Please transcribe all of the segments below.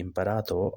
imparato?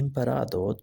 imparato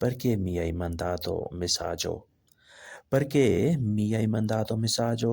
Perché mi hai mandato messaggio? Perché mi hai mandato messaggio?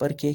Perché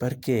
Perché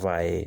Why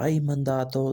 hai mandato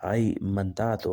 hai mandato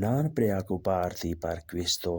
Non preoccuparti per questo,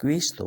questo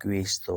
questo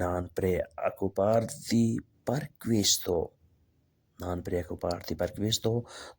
non preoccuparti per questo, non preoccuparti per questo,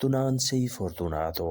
tu non sei fortunato,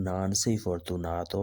non sei fortunato,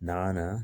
non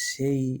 sei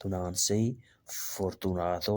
tu non sei fortunato,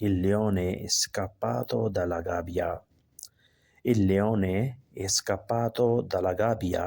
Il leone è scappato dalla gabbia, il leone è scappato dalla gabbia।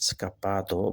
scappato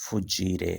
fuggire,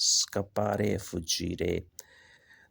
scappare, fuggire,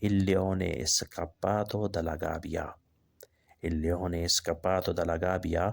Il leone è scappato dalla gabbia, il leone è scappato dalla gabbia।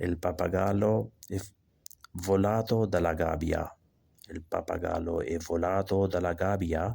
Il pappagallo è volato dalla gabbia, il pappagallo è volato dalla gabbia।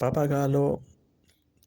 pappagallo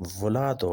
volato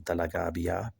dalla gabbia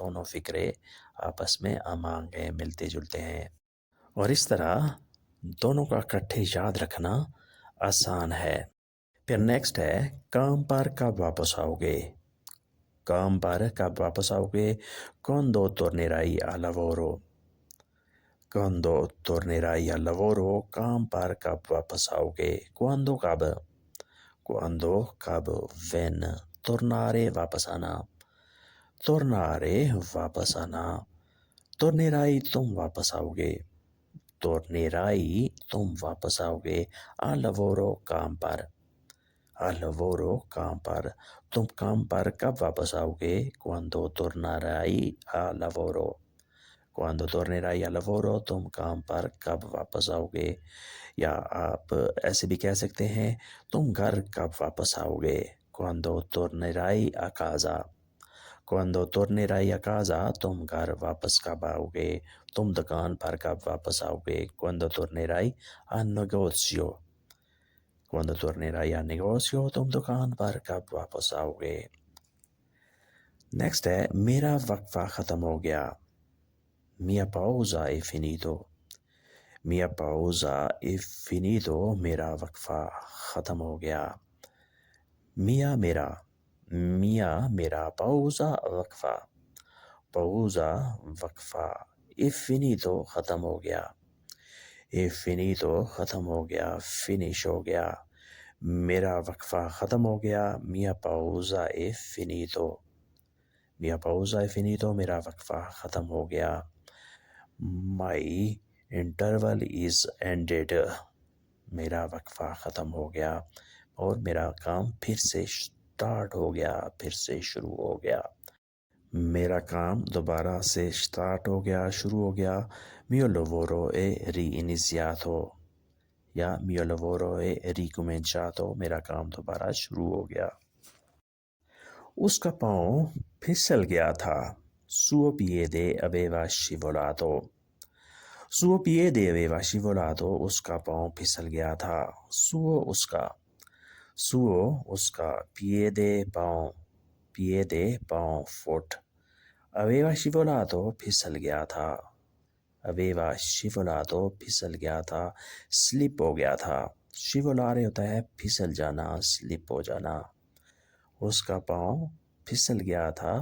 دونوں فکرے آپس میں among ہیں، ملتے جلتے ہیں، اور اس طرح دونوں کا اکٹھے یاد رکھنا آسان ہے۔ پھر نیکسٹ ہے کام پر کب واپس آؤ گے؟ کام پر کب واپس آؤ گے؟ Quando tornerai a lavoro؟ Quando tornerai a lavoro؟ کام پر کب واپس آؤ گے؟ Quando کب؟ Quando کب؟ When؟ Tornare واپس آنا، tornare واپس آنا، tornerai تم واپس آؤ گے، tornerai تم واپس آؤ گے، a lavoro com per, a lavoro کام پر، تم کام پر کب واپس آؤ گے؟ Quando tornerai a lavoro؟ Quando tornerai a lavoro تم کام پر کب واپس آؤ گے؟ یا آپ ایسے بھی کہہ سکتے ہیں تم گھر کب واپس آؤ گے؟ Quando tornerai a casa؟ Quando tornerai a casa تم گھر واپس کب آؤ گے؟ تم دکان پر کب واپس آؤ گے؟ Quando tornerai a negozio؟ Quando tornerai a negozio تم دکان پر کب واپس آؤ گے؟ نیکسٹ ہے میرا وقفہ ختم ہو گیا، mia pausa è finito۔ mia pausa è finito، میرا وقفہ ختم ہو گیا، mia میرا، mia میرا، pausa وقفہ، pausa وقفہ، è finito ختم ہو گیا، è finito ختم ہو گیا، finish ہو گیا، میرا وقفہ ختم ہو گیا، mia pausa è finito، mia pausa è finito، میرا وقفہ ختم ہو گیا، my interval is ended، میرا وقفہ ختم ہو گیا اور میرا کام پھر سے سٹارٹ ہو گیا، پھر سے شروع ہو گیا، میرا کام دوبارہ سے سٹارٹ ہو گیا، شروع ہو گیا، mio lavoro è riniziato یا mio lavoro è ricominciato، میرا کام دوبارہ شروع ہو گیا۔ اس کا پاؤں پھسل گیا تھا، suo piede aveva scivolato، suo piede aveva scivolato، اس کا پاؤں پھسل گیا تھا، suo اس کا، suo اس کا، piede پاؤں، piede پاؤں، فٹ، aveva scivolato پھسل گیا تھا، aveva scivolato پھسل گیا تھا، slip ہو گیا تھا، scivolare ہوتا ہے پھسل جانا، slip ہو جانا، اس کا پاؤں پھسل گیا تھا،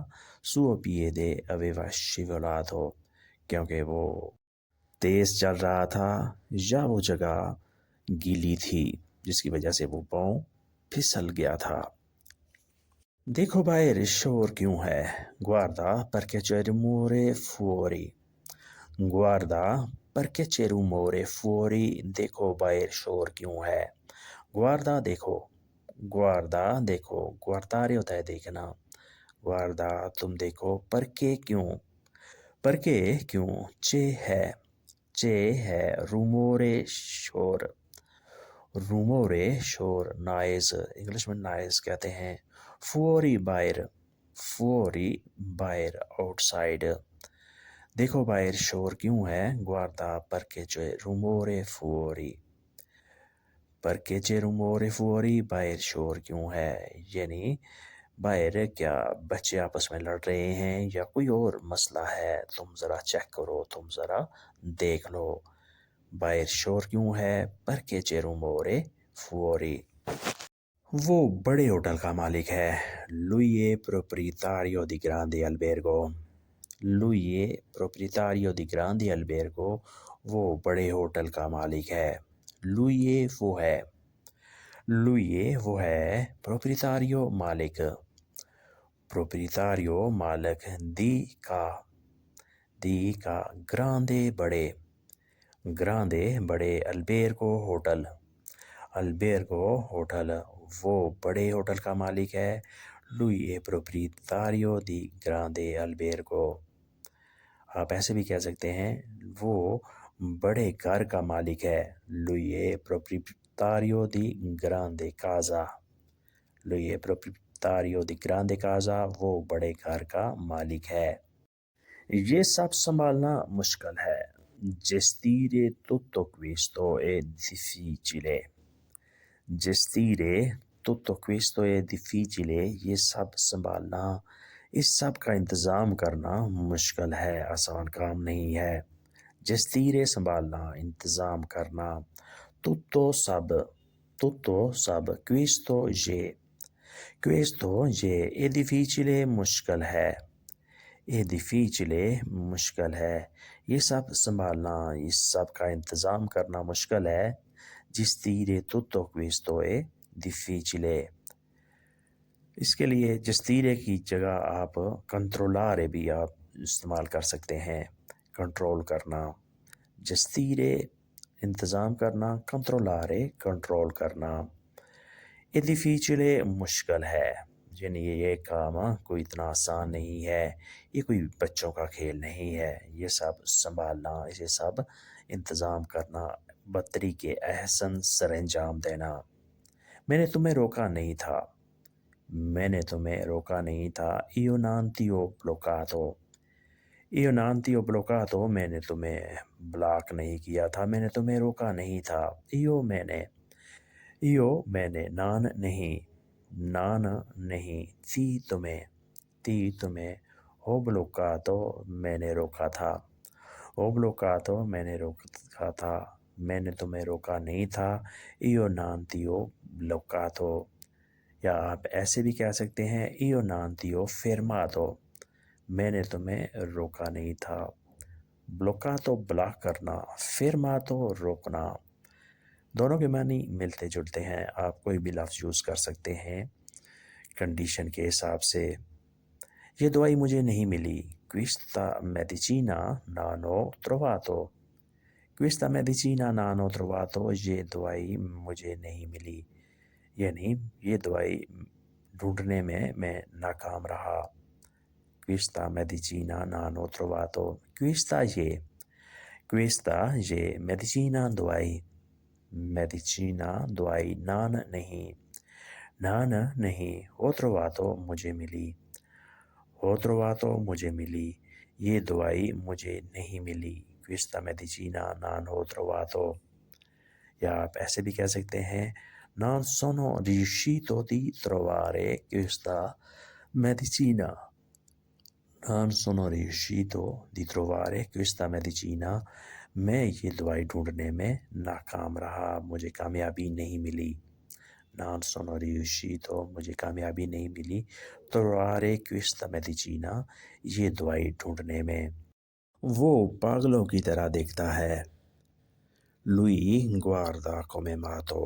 suo piede aveva scivolato، کیونکہ وہ تیز چل رہا تھا یا وہ جگہ گیلی تھی جس کی وجہ سے وہ پاؤں پھسل گیا تھا۔ دیکھو باہر شور کیوں ہے؟ guarda perché c'è rumore fuori، guarda perché c'è rumore fuori، دیکھو باہر شور کیوں ہے، guarda دیکھو، guarda دیکھو، guardare ہوتا ہے دیکھنا، guarda تم دیکھو، perché کیوں، perché کیوں، c'è ہے، rumore شور، rumore شور، noise انگلش میں noise کہتے ہیں، fuori باہر، fuori باہر، outside، دیکھو باہر شور کیوں ہے، guarda perché c'è rumore fuori، perché c'è rumore fuori، باہر شور کیوں ہے، یعنی باہر کیا بچے آپس میں لڑ رہے ہیں یا کوئی اور مسئلہ ہے، تم ذرا چیک کرو، تم ذرا دیکھ لو، باہر شور کیوں ہے، perché c'è rumore fuori۔ وہ بڑے ہوٹل کا مالک ہے، lui è proprietario di grande albergo، lui è proprietario di grande albergo، وہ بڑے ہوٹل کا مالک ہے، lui è وہ ہے، lui è وہ ہے، proprietario مالک، proprietario مالک، دی کا grande بڑے، grande بڑے، albergo ہوٹل، albergo ہوٹل، وہ بڑے ہوٹل کا مالک ہے، lui è proprietario di grande albergo۔ آپ ایسے بھی کہہ سکتے ہیں وہ بڑے گھر کا مالک ہے، lui è proprietario di grande casa، lui è proprietario di grande casa، وہ بڑے گھر کا مالک ہے۔ یہ سب سنبھالنا مشکل ہے، gestire tutto questo è difficile، gestire tutto questo è difficile، یہ سب سنبھالنا اس سب کا انتظام کرنا مشکل ہے، آسان کام نہیں ہے۔ جستیرے سنبھالنا، انتظام کرنا، tutto sab tutto sab questo è difficile مشکل ہے، è difficile مشکل ہے، یہ سب سنبھالنا، اس سب کا انتظام کرنا مشکل ہے۔ gestire tutto questo è difficile، اس کے لیے جستیرے کی جگہ آپ کنٹرولارے بھی آپ استعمال کر سکتے ہیں، کنٹرول کرنا۔ جستیرے انتظام کرنا، کنٹرولارے کنٹرول کرنا۔ è difficile مشکل ہے، یعنی یہ کام کوئی اتنا آسان نہیں ہے، یہ کوئی بچوں کا کھیل نہیں ہے، یہ سب سنبھالنا، یہ سب انتظام کرنا، بطریقے احسن سر انجام دینا۔ میں نے تمہیں روکا نہیں تھا، میں نے تمہیں روکا نہیں تھا۔ io non ti ho bloccato، io non ti ho bloccato، میں نے تمہیں بلاک نہیں کیا تھا، میں نے تمہیں روکا نہیں تھا۔ میں نے نان نہیں، تی تمہیں، ہو bloccato میں نے روکا تھا، ہو bloccato میں نے روکا تھا، میں نے تمہیں روکا نہیں تھا۔ io non ti ho bloccato، یا آپ ایسے بھی کہہ سکتے ہیں io non ti ho fermato، میں نے تمہیں روکا نہیں تھا۔ bloccato بلاک کرنا، fermato روکنا، دونوں کے معنی ملتے جلتے ہیں، آپ کوئی بھی لفظ یوز کر سکتے ہیں کنڈیشن کے حساب سے۔ یہ دوائی مجھے نہیں ملی، questa medicina non ho trovato، questa medicina non ho trovato، یہ دوائی مجھے نہیں ملی، یعنی یہ دوائی ڈھونڈنے میں ناکام رہا۔ questa medicina non ho trovato، questa یہ medicina دوائی، نان نہیں، ho trovato مجھے ملی، یہ دوائی مجھے نہیں ملی۔ questa medicina non ho trovato، یا آپ ایسے بھی کہہ سکتے ہیں non sono riuscito di trovare questa medicina، non sono riuscito di trovare questa medicina، میں یہ دوائی ڈھونڈنے میں ناکام رہا، مجھے کامیابی نہیں ملی۔ non sono riuscito مجھے کامیابی نہیں ملی، trovare questa medicina یہ دوائی ڈھونڈنے میں۔ وہ پاگلوں کی طرح دیکھتا ہے، lui guarda come matto،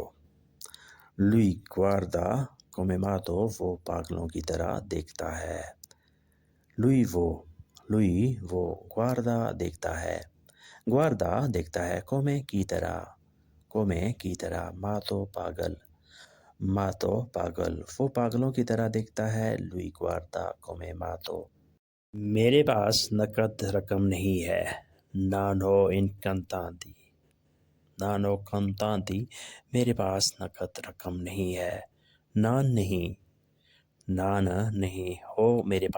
lui guarda come matto، وہ پاگلوں کی طرح دیکھتا ہے۔ lui وہ guarda دیکھتا ہے، guarda دیکھتا ہے، come کی طرح، matto پاگل، وہ پاگلوں کی طرح دیکھتا ہے، lui guarda come matto۔ میرے پاس نقد رقم نہیں ہے، non ho in contanti، میرے پاس نقد رقم نہیں ہے، non نہیں، ہو میرے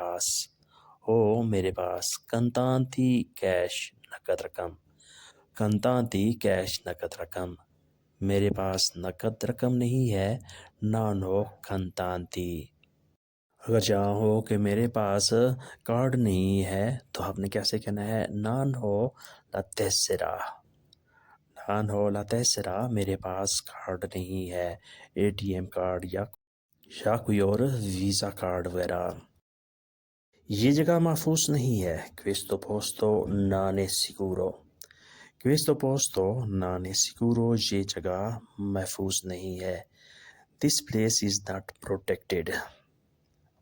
پاس، contanti کیش نقد رقم، contanti کیش نقد رقم، میرے پاس نقد رقم نہیں ہے، non ho contanti۔ اگر چاہو کہ میرے پاس کارڈ نہیں ہے تو آپ نے کیسے کہنا ہے non ho la tessera، میرے پاس کارڈ نہیں ہے، ATM کارڈ یا کوئی اور ویزا کارڈ وغیرہ۔ یہ جگہ محفوظ نہیں ہے، questo posto non è sicuro، یہ جگہ محفوظ نہیں ہے، this place is not protected،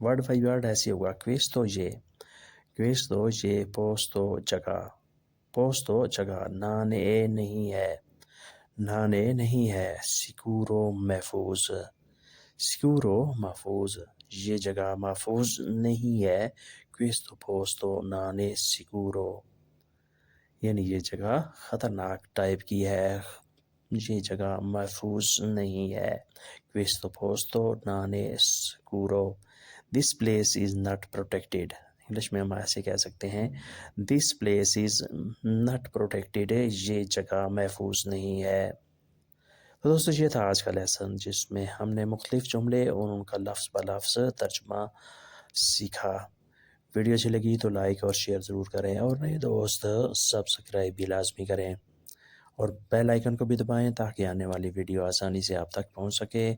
word by word ایسے ہوگا، questo یہ posto جگہ، non è نہیں ہے، sicuro محفوظ، یہ جگہ محفوظ نہیں ہے، questo posto non è sicuro، یعنی یہ جگہ خطرناک ٹائپ کی ہے، یہ جگہ محفوظ نہیں ہے، questo posto non è sicuro، this place is not protected، English میں ہم ایسے کہہ سکتے ہیں this place is not protected، یہ جگہ محفوظ نہیں ہے۔ تو دوستو یہ تھا آج کا لیسن، جس میں ہم نے مختلف جملے اور ان کا لفظ بہ لفظ ترجمہ سیکھا۔ ویڈیو اچھی لگی تو لائک اور شیئر ضرور کریں، اور نئے دوست سبسکرائب بھی لازمی کریں، اور بیل آئیکن کو بھی دبائیں تاکہ آنے والی ویڈیو آسانی سے آپ تک پہنچ سکے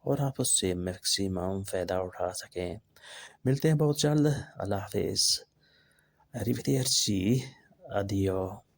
اور آپ اس سے میکسیمم فائدہ اٹھا سکیں۔ ملتے ہیں بہت جلد۔ اللہ حافظ۔ Arrivederci. Addio.